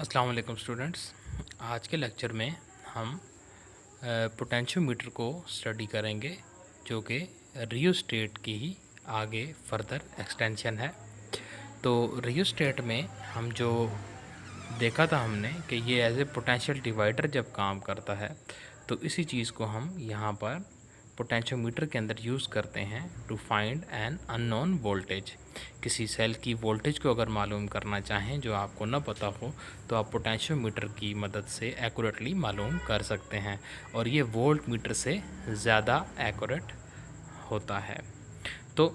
अस्सलाम वालेकुम स्टूडेंट्स। आज के लेक्चर में हम पोटेंशियोमीटर को स्टडी करेंगे जो कि रियोस्टेट की ही आगे फर्दर एक्सटेंशन है। तो रियोस्टेट में हम जो देखा था हमने कि ये एज ए पोटेंशियल डिवाइडर जब काम करता है तो इसी चीज़ को हम यहाँ पर पोटेंशियोमीटर के अंदर यूज़ करते हैं to find an unknown voltage. किसी सेल की वोल्टेज को अगर मालूम करना चाहें जो आपको न पता हो तो आप पोटेंशियोमीटर की मदद से एक्यूरेटली मालूम कर सकते हैं और ये वोल्ट मीटर से ज़्यादा एक्यूरेट होता है। तो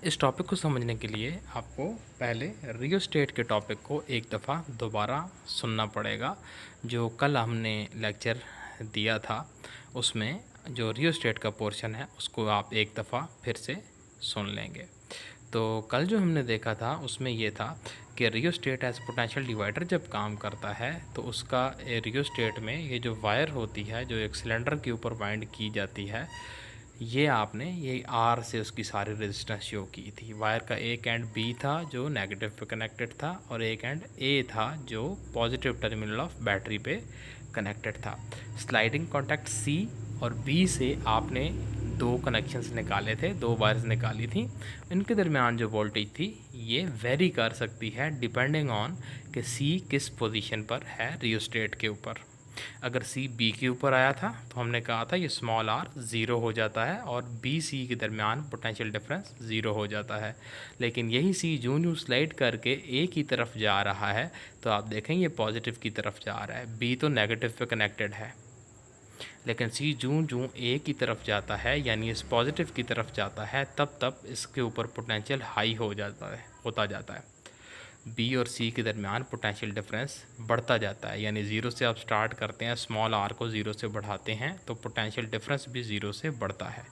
इस टॉपिक को समझने के लिए आपको पहले रियोस्टेट के टॉपिक को एक दफ़ा दोबारा सुनना पड़ेगा। जो कल हमने लेक्चर दिया था उसमें जो रियोस्टेट का पोर्शन है उसको आप एक दफ़ा फिर से सुन लेंगे। तो कल जो हमने देखा था उसमें ये था कि रियोस्टेट एज पोटेंशियल डिवाइडर जब काम करता है तो उसका रियोस्टेट में ये जो वायर होती है जो एक सिलेंडर के ऊपर बाइंड की जाती है, ये आपने ये आर से उसकी सारी रेजिस्टेंस शो की थी। वायर का एक एंड बी था जो नेगेटिव पे कनेक्टेड था और एक एंड ए था जो पॉजिटिव टर्मिनल ऑफ बैटरी पे कनेक्टेड था। स्लाइडिंग कॉन्टैक्ट सी और बी से आपने दो कनेक्शंस निकाले थे, दो वायर्स निकाली थी। इनके दरमियान जो वोल्टेज थी ये वेरी कर सकती है डिपेंडिंग ऑन कि सी किस पोजीशन पर है रियोस्टेट के ऊपर। अगर सी बी के ऊपर आया था तो हमने कहा था ये स्मॉल आर ज़ीरो हो जाता है और बी सी के दरमियान पोटेंशियल डिफरेंस ज़ीरो हो जाता है। लेकिन यही सी जूं स्लाइड करके ए की तरफ जा रहा है तो आप देखें ये पॉजिटिव की तरफ जा रहा है, बी तो नेगेटिव पे कनेक्टेड है। लेकिन सी जूं ए की तरफ जाता है यानी इस पॉजिटिव की तरफ जाता है तब इसके ऊपर पोटेंशियल हाई होता जाता है। बी और सी के दरमियान पोटेंशियल डिफरेंस बढ़ता जाता है, यानी ज़ीरो से आप स्टार्ट करते हैं, स्मॉल आर को ज़ीरो से बढ़ाते हैं तो पोटेंशियल डिफरेंस भी ज़ीरो से बढ़ता है।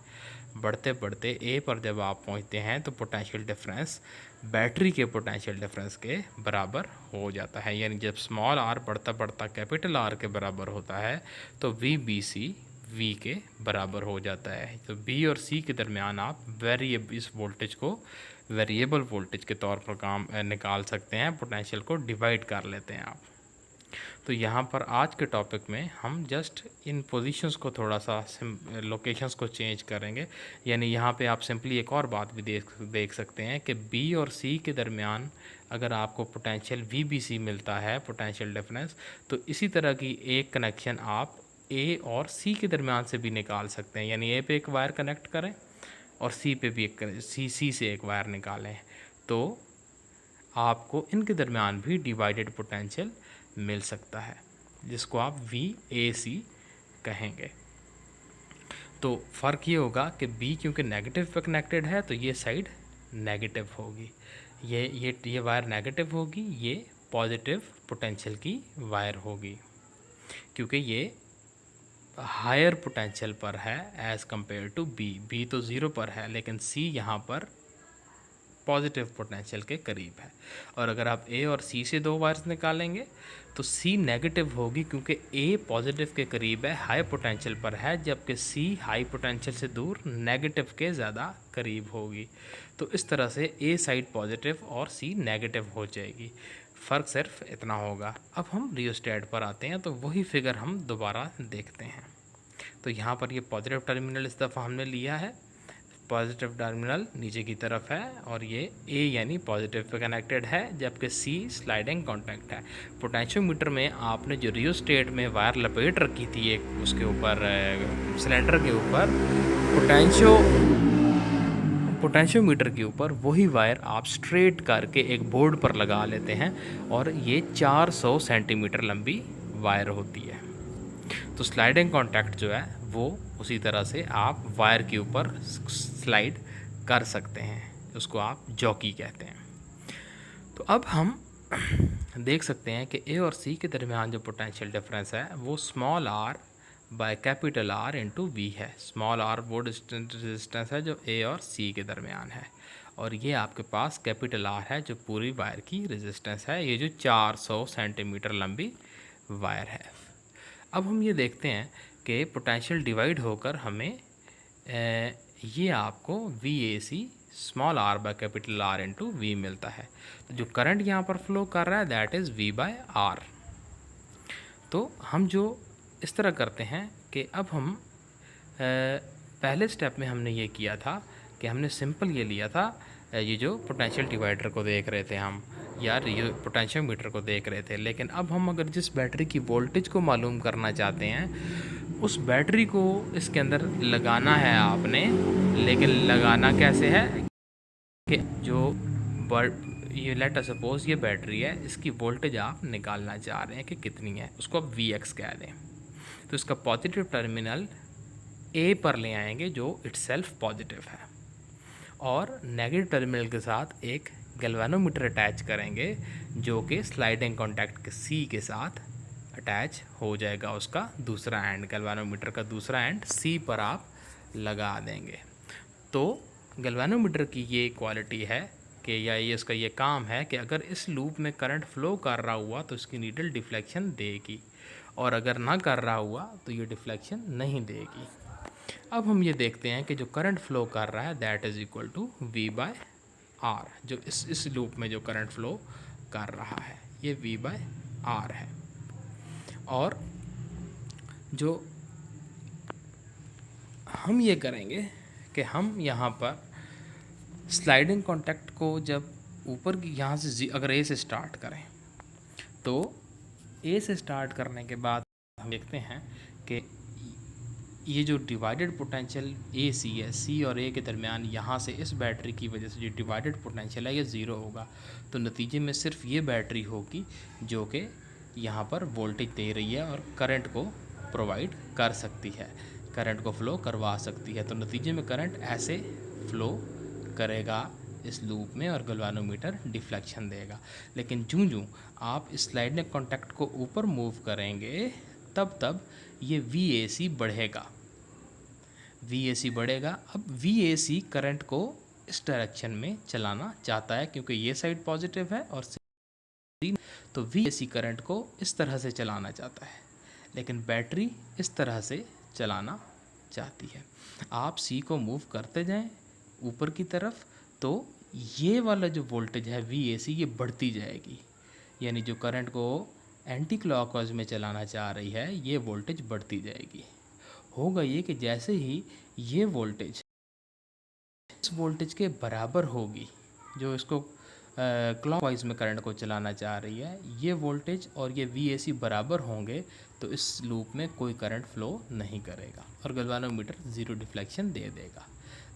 बढ़ते बढ़ते ए पर जब आप पहुंचते हैं तो पोटेंशियल डिफरेंस बैटरी के पोटेंशियल डिफरेंस के बराबर हो जाता है। यानी जब स्मॉल आर बढ़ता बढ़ता कैपिटल आर के बराबर होता है तो वी बी सी वी के बराबर हो जाता है। तो बी और सी के दरमियान आप इस वोल्टेज को वेरिएबल वोल्टेज के तौर पर काम निकाल सकते हैं, पोटेंशियल को डिवाइड कर लेते हैं आप। तो यहाँ पर आज के टॉपिक में हम जस्ट इन पोजीशंस को थोड़ा सा लोकेशंस को चेंज करेंगे। यानी यहाँ पे आप सिंपली एक और बात भी देख सकते हैं कि बी और सी के दरमियान अगर आपको पोटेंशियल वी बी सी मिलता है पोटेंशियल डिफरेंस, तो इसी तरह की एक कनेक्शन आप ए और सी के दरमियान से भी निकाल सकते हैं। यानी ए पे एक वायर कनेक्ट करें और सी पे भी एक सी से एक वायर निकालें तो आपको इनके दरमियान भी डिवाइडेड पोटेंशियल मिल सकता है जिसको आप वी ए सी कहेंगे। तो फ़र्क ये होगा कि बी क्योंकि नेगेटिव पे कनेक्टेड है तो ये साइड नेगेटिव होगी, ये वायर नेगेटिव होगी, ये पॉजिटिव पोटेंशियल की वायर होगी क्योंकि ये हायर पोटेंशियल पर है एज़ कंपेयर टू बी तो ज़ीरो पर है लेकिन सी यहाँ पर पॉजिटिव पोटेंशियल के करीब है। और अगर आप ए और सी से दो वायर्स निकालेंगे तो सी नेगेटिव होगी क्योंकि ए पॉजिटिव के करीब है, हाई पोटेंशियल पर है, जबकि सी हाई पोटेंशियल से दूर नेगेटिव के ज़्यादा करीब होगी। तो इस तरह से ए साइड पॉजिटिव और सी नेगेटिव हो जाएगी। फ़र्क सिर्फ इतना होगा। अब हम रियोस्टेट पर आते हैं तो वही फिगर हम दोबारा देखते हैं। तो यहाँ पर ये पॉजिटिव टर्मिनल इस दफ़ा हमने लिया है, पॉजिटिव टर्मिनल नीचे की तरफ है और ये ए यानी पॉजिटिव पे कनेक्टेड है जबकि सी स्लाइडिंग कॉन्टैक्ट है। पोटेंशियोमीटर में आपने जो रियोस्टेट में वायर लपेट रखी थी एक उसके ऊपर सिलेंडर के ऊपर, पोटेंशियोमीटर के ऊपर वही वायर आप स्ट्रेट करके एक बोर्ड पर लगा लेते हैं और ये 400 सेंटीमीटर लंबी वायर होती है। तो स्लाइडिंग कॉन्टैक्ट जो है वो उसी तरह से आप वायर के ऊपर स्लाइड कर सकते हैं, उसको आप जॉकी कहते हैं। तो अब हम देख सकते हैं कि ए और सी के दरमियान जो पोटेंशियल डिफरेंस है वो small r by capital R into V है। स्मॉल आर वो रेजिस्टेंस है जो ए और सी के दरमियान है और ये आपके पास कैपिटल आर है जो पूरी वायर की रेजिस्टेंस है, ये जो 400 सेंटीमीटर लंबी वायर है। अब हम ये देखते हैं कि पोटेंशियल डिवाइड होकर हमें ये आपको V A C small r by capital R into V मिलता है। तो जो करंट यहाँ पर फ्लो कर रहा है that is V by R. तो हम जो इस तरह करते हैं कि अब हम पहले स्टेप में हमने ये किया था कि हमने सिंपल ये लिया था, ये जो पोटेंशियल डिवाइडर को देख रहे थे हम, या ये पोटेंशियल मीटर को देख रहे थे। लेकिन अब हम अगर जिस बैटरी की वोल्टेज को मालूम करना चाहते हैं उस बैटरी को इसके अंदर लगाना है आपने। लेकिन लगाना कैसे है कि जो ये लेट अस सपोज ये बैटरी है, इसकी वोल्टेज आप निकालना चाह रहे हैं कि कितनी है, उसको आप वी एक्स कह दें। तो इसका पॉजिटिव टर्मिनल ए पर ले आएंगे जो इटसेल्फ पॉजिटिव है, और नेगेटिव टर्मिनल के साथ एक गैल्वेनोमीटर अटैच करेंगे जो कि स्लाइडिंग कॉन्टैक्ट के सी के साथ अटैच हो जाएगा। उसका दूसरा एंड, गैल्वेनोमीटर का दूसरा एंड सी पर आप लगा देंगे। तो गैल्वेनोमीटर की ये क्वालिटी है कि या ये इसका ये काम है कि अगर इस लूप में करंट फ्लो कर रहा हुआ तो इसकी नीडल डिफ्लेक्शन देगी, और अगर ना कर रहा हुआ तो ये डिफ्लेक्शन नहीं देगी। अब हम ये देखते हैं कि जो करंट फ्लो कर रहा है that is equal to V by R. जो इस लूप में जो करंट फ्लो कर रहा है ये वी बाय आर है। और जो हम ये करेंगे कि हम यहाँ पर स्लाइडिंग कॉन्टैक्ट को जब ऊपर की यहाँ से अगर ए से स्टार्ट करें तो ए से स्टार्ट करने के बाद हम देखते हैं कि ये जो डिवाइडेड पोटेंशियल ए सी है, सी और ए के दरमियान यहाँ से इस बैटरी की वजह से जो डिवाइडेड पोटेंशियल है ये ज़ीरो होगा। तो नतीजे में सिर्फ ये बैटरी होगी जो कि यहाँ पर वोल्टेज दे रही है और करंट को प्रोवाइड कर सकती है, करंट को फ्लो करवा सकती है। तो नतीजे में करंट ऐसे फ्लो करेगा इस लूप में और गैल्वेनोमीटर डिफ्लेक्शन देगा। लेकिन जूँ आप इस स्लाइडिंग कॉन्टैक्ट को ऊपर मूव करेंगे तब ये VAC बढ़ेगा, VAC बढ़ेगा। अब VAC करंट को इस डायरेक्शन में चलाना चाहता है क्योंकि ये साइड पॉजिटिव है और तो VAC करंट को इस तरह से चलाना चाहता है, लेकिन बैटरी इस तरह से चलाना चाहती है। आप C को मूव करते जाएं ऊपर की तरफ तो ये वाला जो वोल्टेज है VAC ये बढ़ती जाएगी, यानी जो करंट को एंटी क्लॉकवाइज में चलाना चाह रही है ये वोल्टेज बढ़ती जाएगी। होगा ये कि जैसे ही ये वोल्टेज इस वोल्टेज के बराबर होगी जो इसको क्लॉकवाइज में करंट को चलाना चाह रही है, ये वोल्टेज और ये VAC बराबर होंगे तो इस लूप में कोई करंट फ्लो नहीं करेगा और गैल्वेनोमीटर ज़ीरो डिफ्लेक्शन दे देगा।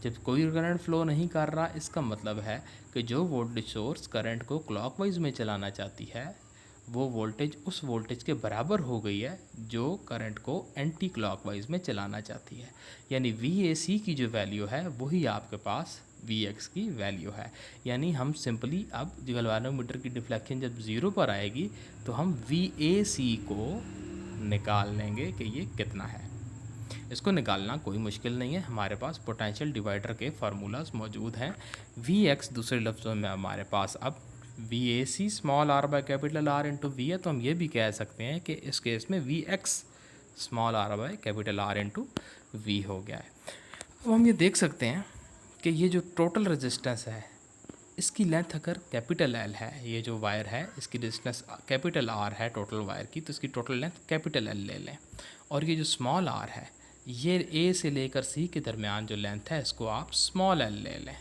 जब कोई करंट फ्लो नहीं कर रहा इसका मतलब है कि जो वोल्टेज सोर्स करंट को क्लॉकवाइज में चलाना चाहती है वो वोल्टेज उस वोल्टेज के बराबर हो गई है जो करंट को एंटी क्लॉकवाइज में चलाना चाहती है। यानी VAC की जो वैल्यू है वही आपके पास VX की वैल्यू है। यानी हम सिंपली अब गैल्वेनोमीटर की डिफ्लेक्शन जब ज़ीरो पर आएगी तो हम VAC को निकाल लेंगे कि ये कितना है। इसको निकालना कोई मुश्किल नहीं है, हमारे पास पोटेंशियल डिवाइडर के फार्मूलाज मौजूद हैं। VX दूसरे लफ्ज़ों में हमारे पास अब VAC small r by capital R into V है, तो हम ये भी कह सकते हैं कि इस केस में VX small r by capital R into V हो गया है। अब हम ये देख सकते हैं कि ये जो टोटल रेजिस्टेंस है इसकी लेंथ अगर कैपिटल L है, ये जो वायर है इसकी रेजिस्टेंस कैपिटल R है टोटल वायर की, तो इसकी टोटल लेंथ कैपिटल L ले लें। और ये जो स्मॉल r है ये A से लेकर C के दरमियान जो लेंथ है इसको आप स्मॉल l ले लें।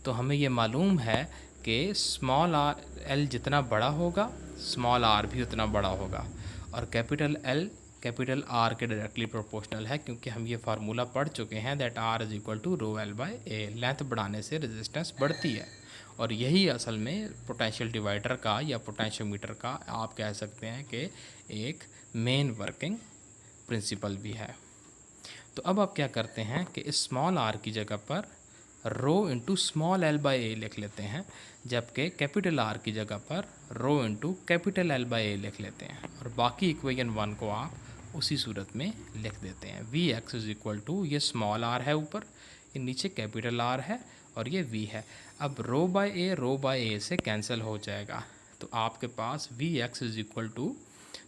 तो हमें ये मालूम है कि स्मॉल l जितना बड़ा होगा स्मॉल r भी उतना बड़ा होगा, और कैपिटल L कैपिटल R के डायरेक्टली प्रोपोर्शनल है क्योंकि हम ये फार्मूला पढ़ चुके हैं that R is equal to rho L by A. Length बढ़ाने से रेजिस्टेंस बढ़ती है और यही असल में पोटेंशियल डिवाइडर का या पोटेंशियोमीटर का आप कह सकते हैं कि एक मेन वर्किंग प्रिंसिपल भी है। तो अब आप क्या करते हैं कि इस स्मॉल r की जगह पर rho into small l by ए लिख लेते हैं, जबकि कैपिटल R की जगह पर rho into capital L by ए लिख लेते हैं, और बाकी इक्वेशन 1 को आप उसी सूरत में लिख देते हैं। VX इज़ इक्वल टू ये स्मॉल r है ऊपर, ये नीचे कैपिटल R है और ये V है। अब रो बाई ए से कैंसिल हो जाएगा, तो आपके पास VX is equal to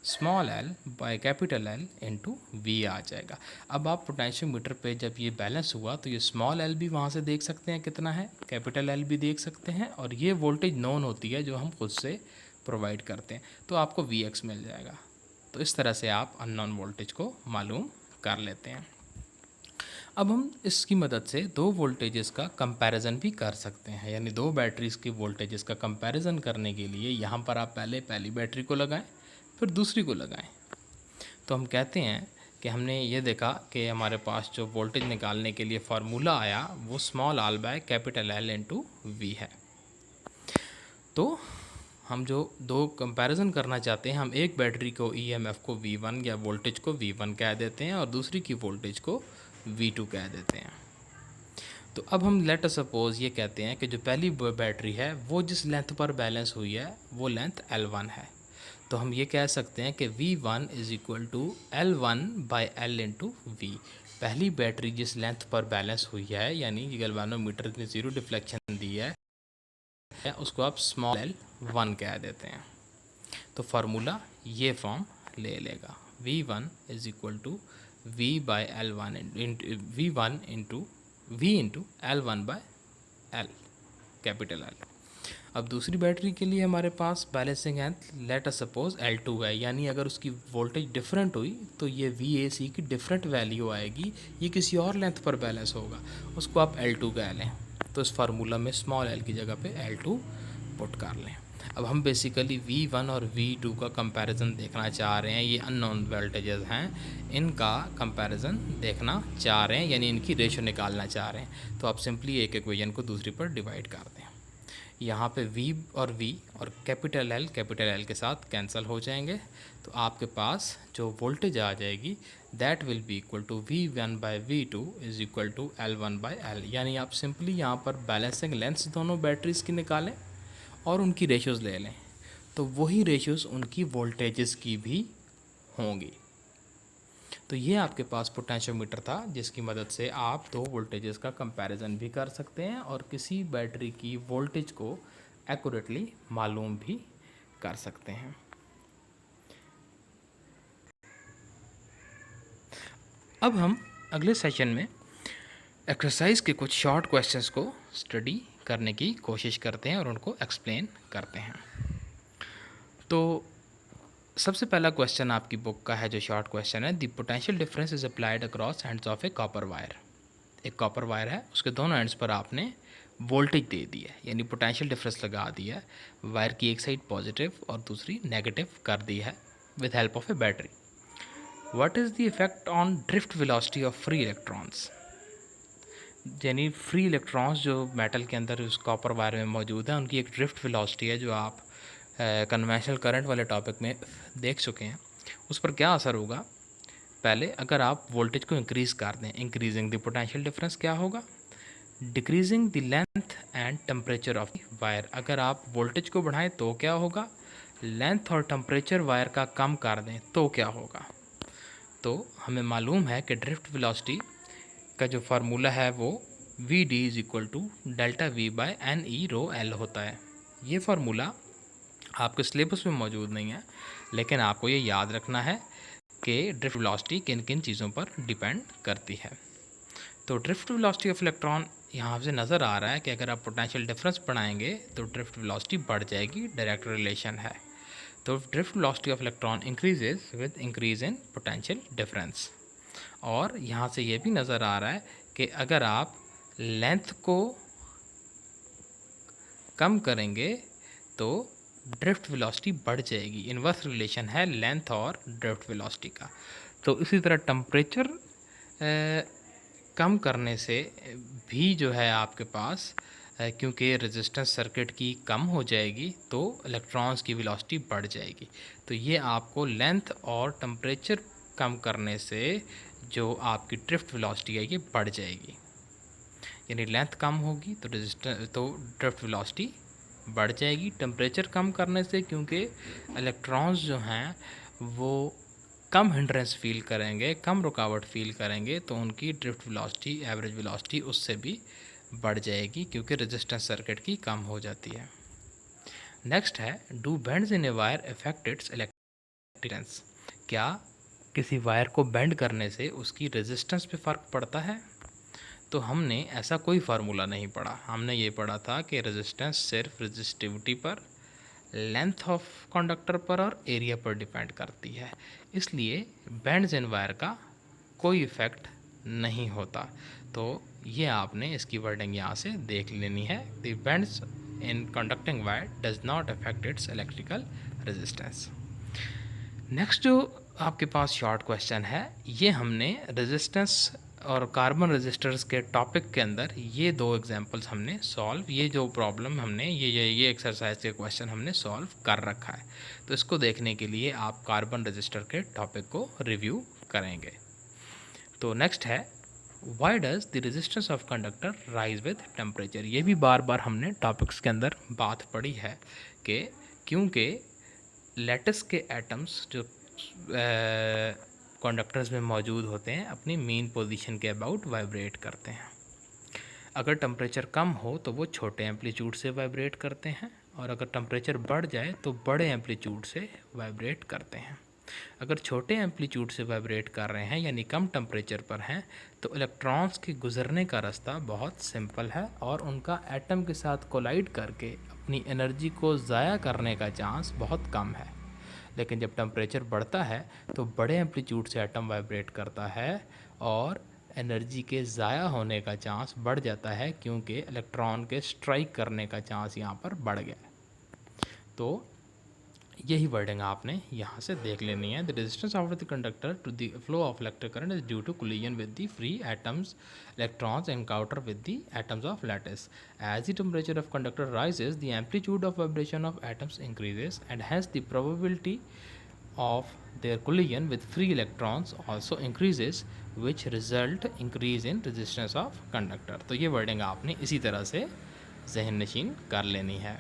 small L by capital L into V आ जाएगा। अब आप पोटेंशियोमीटर पे जब ये बैलेंस हुआ तो ये स्मॉल एल भी वहाँ से देख सकते हैं कितना है, कैपिटल एल भी देख सकते हैं, और ये वोल्टेज नोन होती है जो हम खुद से प्रोवाइड करते हैं, तो आपको वी एक्स मिल जाएगा। तो इस तरह से आप अननोन वोल्टेज को मालूम कर लेते हैं। अब हम इसकी मदद से दो वोल्टेजेस का कंपैरिजन भी कर सकते हैं, यानी दो बैटरीज की वोल्टेजेस का कंपैरिजन करने के लिए यहाँ पर आप पहले पहली बैटरी को लगाएं, फिर दूसरी को लगाएं। तो हम कहते हैं कि हमने ये देखा कि हमारे पास जो वोल्टेज निकालने के लिए फार्मूला आया वो small l by capital L into V है। तो हम जो दो कंपैरिजन करना चाहते हैं, हम एक बैटरी को ईएमएफ को V1 या वोल्टेज को V1 कह देते हैं और दूसरी की वोल्टेज को V2 कह देते हैं। तो अब हम लेट अस सपोज ये कहते हैं कि जो पहली बैटरी है वो जिस लेंथ पर बैलेंस हुई है वो लेंथ L1 है। तो हम ये कह सकते हैं कि V1 is equal to L1 by L into V. पहली बैटरी जिस लेंथ पर बैलेंस हुई है, यानी गैल्वेनोमीटर ने ज़ीरो डिफ्लेक्शन दी है, उसको आप स्मॉल L1 कह देते हैं। तो फार्मूला ये फॉर्म ले लेगा, V1 is equal to V by L1 V1 into V into L1 by L capital L। अब दूसरी बैटरी के लिए हमारे पास बैलेंसिंग है, लेट अस सपोज L2 है, यानी अगर उसकी वोल्टेज डिफरेंट हुई तो ये VAC की डिफरेंट वैल्यू आएगी, ये किसी और लेंथ पर बैलेंस होगा, उसको आप L2 कह लें। तो इस फार्मूला में स्मॉल l की जगह पे L2 पुट कर लें। अब हम बेसिकली V1 और V2 का कंपैरिजन देखना चाह रहे हैं, ये अननोन वोल्टेजेस हैं, इनका कंपैरिजन देखना चाह रहे हैं, यानी इनकी रेशो निकालना चाह रहे हैं। तो आप सिंपली एक इक्वेशन को दूसरी पर डिवाइड कर दें। यहाँ पे V और कैपिटल L के साथ कैंसिल हो जाएंगे, तो आपके पास जो वोल्टेज आ जाएगी that will be equal to V1 by V2 is equal to L1 by L। यानी आप सिंपली यहाँ पर बैलेंसिंग लेंथ्स दोनों बैटरीज़ की निकालें और उनकी रेशियोज़ ले लें, तो वही रेशियोज़ उनकी वोल्टेजेस की भी होंगी। तो ये आपके पास पोटेंशियोमीटर था जिसकी मदद से आप दो वोल्टेजेस का कंपैरिजन भी कर सकते हैं और किसी बैटरी की वोल्टेज को एक्यूरेटली मालूम भी कर सकते हैं। अब हम अगले सेशन में एक्सरसाइज के कुछ शॉर्ट क्वेश्चंस को स्टडी करने की कोशिश करते हैं और उनको एक्सप्लेन करते हैं। तो सबसे पहला क्वेश्चन आपकी बुक का है जो शॉर्ट क्वेश्चन है, the potential difference is applied across ends of A copper wire. एक कॉपर वायर है, उसके दोनों एंड्स पर आपने वोल्टेज दे दी है, यानी पोटेंशियल डिफरेंस लगा दिया है। वायर की एक साइड पॉजिटिव और दूसरी नेगेटिव कर दी है with help of A battery. What is the effect on drift velocity of free electrons. यानी फ्री इलेक्ट्रॉन्स जो मेटल के अंदर उस कॉपर वायर में मौजूद है, उनकी एक ड्रिफ्ट वेलोसिटी है जो आप कन्वेंशनल करंट वाले टॉपिक में देख चुके हैं, उस पर क्या असर होगा। पहले अगर आप वोल्टेज को इंक्रीज़ कर दें, इंक्रीजिंग द पोटेंशियल डिफरेंस क्या होगा, decreasing the length and temperature of the wire. अगर आप वोल्टेज को बढ़ाएं तो क्या होगा, लेंथ और टेम्परेचर वायर का कम कर दें तो क्या होगा। तो हमें मालूम है कि ड्रिफ्ट वेलोसिटी का जो फार्मूला है वो Vd is equal to delta V by n e rho l होता है। ये फार्मूला आपके सिलेबस में मौजूद नहीं है, लेकिन आपको ये याद रखना है कि ड्रिफ्ट वेलोसिटी किन किन चीज़ों पर डिपेंड करती है। तो ड्रिफ्ट वेलोसिटी ऑफ इलेक्ट्रॉन यहाँ से नज़र आ रहा है कि अगर आप पोटेंशियल डिफरेंस बढ़ाएंगे तो ड्रिफ्ट वेलोसिटी बढ़ जाएगी, डायरेक्ट रिलेशन है। तो drift velocity of electron increases with increase in potential difference. और यहाँ से ये भी नज़र आ रहा है कि अगर आप लेंथ को कम करेंगे तो ड्रिफ्ट वेलोसिटी बढ़ जाएगी। इनवर्स रिलेशन है लेंथ और ड्रिफ्ट वेलोसिटी का। तो इसी तरह टेम्परेचर कम करने से भी जो है आपके पास क्योंकि रेजिस्टेंस सर्किट की कम हो जाएगी तो इलेक्ट्रॉन्स की वेलोसिटी बढ़ जाएगी। तो ये आपको लेंथ और टेम्परेचर कम करने से जो आपकी ड्रिफ्ट वेलोसिटी है ये बढ़ जाएगी, यानी लेंथ कम होगी तो ड्रिफ्ट वेलोसिटी बढ़ जाएगी। टेम्परेचर कम करने से क्योंकि इलेक्ट्रॉन्स जो हैं वो कम हिंड्रेंस फील करेंगे, कम रुकावट फील करेंगे, तो उनकी ड्रिफ्ट वेलोसिटी, एवरेज वेलोसिटी उससे भी बढ़ जाएगी क्योंकि रेजिस्टेंस सर्किट की कम हो जाती है। नेक्स्ट है, do bends in a wire affect its distance. क्या किसी वायर को बेंड करने से उसकी रेजिस्टेंस पे फ़र्क पड़ता है? तो हमने ऐसा कोई फार्मूला नहीं पढ़ा। हमने ये पढ़ा था कि रेजिस्टेंस सिर्फ रेजिस्टिविटी पर, लेंथ ऑफ कंडक्टर पर और एरिया पर डिपेंड करती है, इसलिए बेंड्स इन वायर का कोई इफ़ेक्ट नहीं होता। तो ये आपने इसकी वर्डिंग यहाँ से देख लेनी है। The bends in conducting wire does not affect its electrical resistance. Next जो आपके पास शॉर्ट क्वेश्चन है, ये हमने रेजिस्टेंस और कार्बन रेजिस्टर्स के टॉपिक के अंदर ये दो एग्जांपल्स हमने सॉल्व, ये जो प्रॉब्लम हमने ये एक्सरसाइज के क्वेश्चन हमने सॉल्व कर रखा है। तो इसको देखने के लिए आप कार्बन रजिस्टर के टॉपिक को रिव्यू करेंगे। तो नेक्स्ट है, why does the resistance of conductor rise with temperature. ये भी बार बार हमने टॉपिक्स के अंदर बात पढ़ी है कि क्योंकि लैटिस के एटम्स जो कंडक्टर्स में मौजूद होते हैं अपनी मेन पोजीशन के अबाउट वाइब्रेट करते हैं। अगर टेम्परेचर कम हो तो वो छोटे एम्पलीट्यूड से वाइब्रेट करते हैं, और अगर टेम्परेचर बढ़ जाए तो बड़े एम्पलीट्यूड से वाइब्रेट करते हैं। अगर छोटे एम्पलीट्यूड से वाइब्रेट कर रहे हैं यानी कम टेम्परेचर पर हैं, तो इलेक्ट्रॉन्स के गुजरने का रास्ता बहुत सिंपल है और उनका एटम के साथ कोलाइड करके अपनी एनर्जी को ज़ाया करने का चांस बहुत कम है। लेकिन जब टेम्परेचर बढ़ता है तो बड़े एम्पलीट्यूड से एटम वाइब्रेट करता है और एनर्जी के ज़ाया होने का चांस बढ़ जाता है, क्योंकि इलेक्ट्रॉन के स्ट्राइक करने का चांस यहाँ पर बढ़ गया। तो यही वर्डिंग आपने यहाँ से देख लेनी है। The resistance of the conductor to the flow of electric current is due to collision with the free atoms electrons encounter with the atoms of lattice. As the temperature of conductor rises the amplitude of vibration of atoms increases and has the probability of their collision with free electrons also increases, which result increase in resistance of conductor। तो ये wording आपने इसी तरह से जहन नशीन कर लेनी है।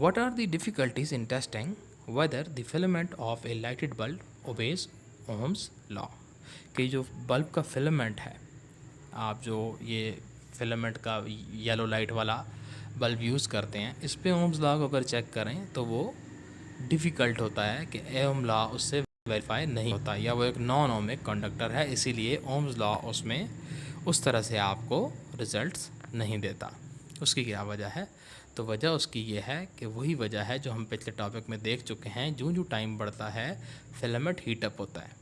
What are the difficulties in testing whether the filament of a lighted bulb obeys Ohm's law? कि जो बल्ब का फिलामेंट है, आप जो ये फिलामेंट का येलो लाइट वाला बल्ब यूज़ करते हैं, इस पे ओम्स लॉ को अगर चेक करें तो वो डिफ़िकल्ट होता है कि ओम लॉ उससे वेरीफाई नहीं होता, या वो एक नॉन ओमिक कंडक्टर है, इसीलिए ओम्स लॉ उसमें उस तरह से आपको रिजल्ट्स नहीं देता। उसकी क्या वजह है? तो वजह उसकी ये है कि वही वजह है जो हम पिछले टॉपिक में देख चुके हैं। जो टाइम बढ़ता है फिलामेंट हीटअप होता है,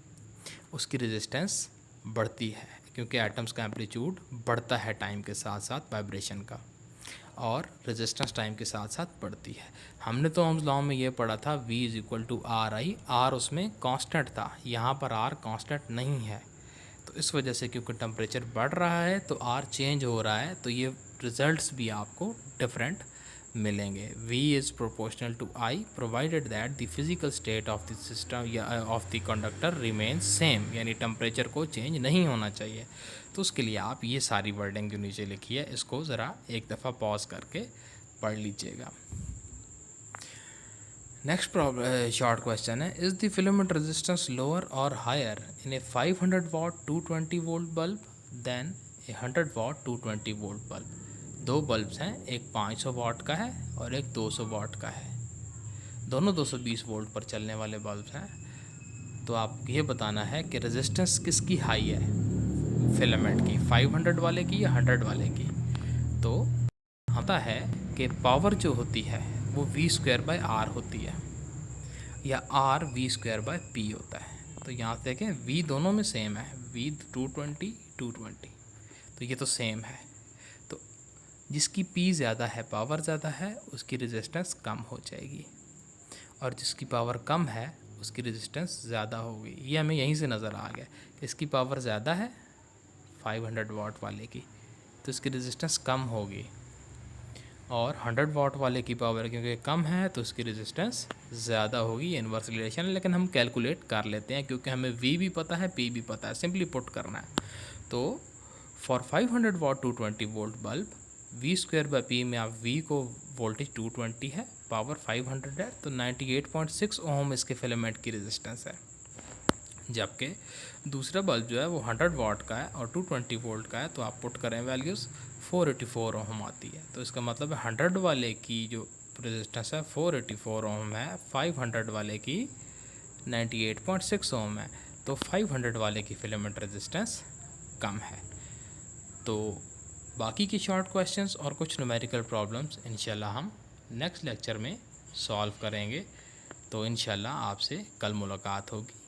उसकी रेजिस्टेंस बढ़ती है, क्योंकि एटम्स का एम्पलीट्यूड बढ़ता है टाइम के साथ साथ वाइब्रेशन का, और रेजिस्टेंस टाइम के साथ साथ बढ़ती है। हमने तो ओम्स लॉ में ये पढ़ा था V is equal to R I, R उसमें कांस्टेंट था, यहाँ पर आर कांस्टेंट नहीं है। तो इस वजह से क्योंकि टेम्परेचर बढ़ रहा है तो आर चेंज हो रहा है, तो ये रिजल्ट्स भी आपको डिफरेंट मिलेंगे। V is proportional to I provided that the physical state of the system या of the conductor remains same, यानी टेम्परेचर को चेंज नहीं होना चाहिए। तो उसके लिए आप ये सारी वर्डिंग जो नीचे लिखी है इसको ज़रा एक दफ़ा पॉज करके पढ़ लीजिएगा। नेक्स्ट प्रॉब्लम शॉर्ट क्वेश्चन है, is the filament resistance lower और higher in a 500 watt 220 volt bulb then a 100 watt 220 volt bulb. दो बल्ब्स हैं, एक 500 वाट का है और एक 200 वाट का है, दोनों 220 वोल्ट पर चलने वाले बल्ब्स हैं। तो आप ये बताना है कि रेजिस्टेंस किसकी हाई है, फिलामेंट की, 500 वाले की या 100 वाले की। तो होता है कि पावर जो होती है वो V²/R होती है, या R V²/P होता है। तो यहाँ से देखें V दोनों में सेम है, V 220 220, तो ये तो सेम है। तो जिसकी P ज़्यादा है, पावर ज़्यादा है, उसकी रेजिस्टेंस कम हो जाएगी, और जिसकी पावर कम है उसकी रेजिस्टेंस ज़्यादा होगी। ये हमें यहीं से नज़र आ गया कि इसकी पावर ज़्यादा है 500 वाट वाले की, तो इसकी रेजिस्टेंस कम होगी, और 100 वाट वाले की पावर क्योंकि कम है तो उसकी रेजिस्टेंस ज़्यादा होगी। इन्वर्स रिलेशन है, लेकिन हम कैलकुलेट कर लेते हैं क्योंकि हमें V भी पता है, P भी पता है, सिंपली पुट करना है। तो for 500 watt 220 volt bulb V²/P में आप V को वोल्टेज 220 है, पावर 500 है, तो 98.6 ओम इसके फिलामेंट की रेजिस्टेंस है। जबकि दूसरा बल्ब जो है वो 100 वाट का है और 220 वोल्ट का है, तो आप पुट करें वैल्यूज़ 484 ओम आती है। तो इसका मतलब है 100 वाले की जो रेजिस्टेंस है 484 ओम है, 500 वाले की 98.6 ओम है, तो 500 वाले की फिलामेंट रेजिस्टेंस कम है। तो बाकी के शॉर्ट क्वेश्चंस और कुछ न्यूमेरिकल प्रॉब्लम्स इंशाल्लाह हम नेक्स्ट लेक्चर में सॉल्व करेंगे। तो इंशाल्लाह आपसे कल मुलाकात होगी।